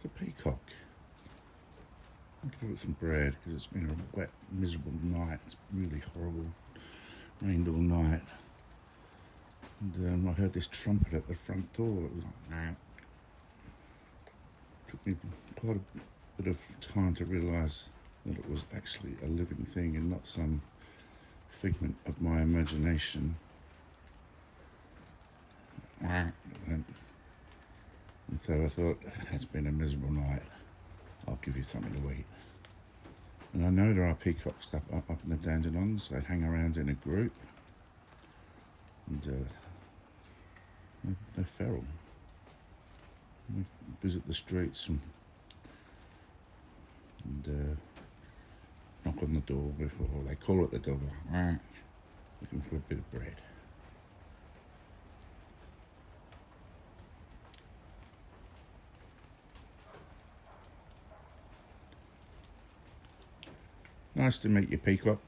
with the peacock. I'll give it some bread because it's been a wet, miserable night. It's really horrible. Rained all night. And I heard this trumpet at the front door. It was like, nah. Took me quite a bit of time to realise that it was actually a living thing and not some figment of my imagination. And so I thought, it's been a miserable night. I'll give you something to eat. And I know there are peacocks up in the Dandenongs. They hang around in a group. And they're feral. We visit the streets and knock on the door before they call at the door, looking for a bit of bread. Nice to meet you, peacock.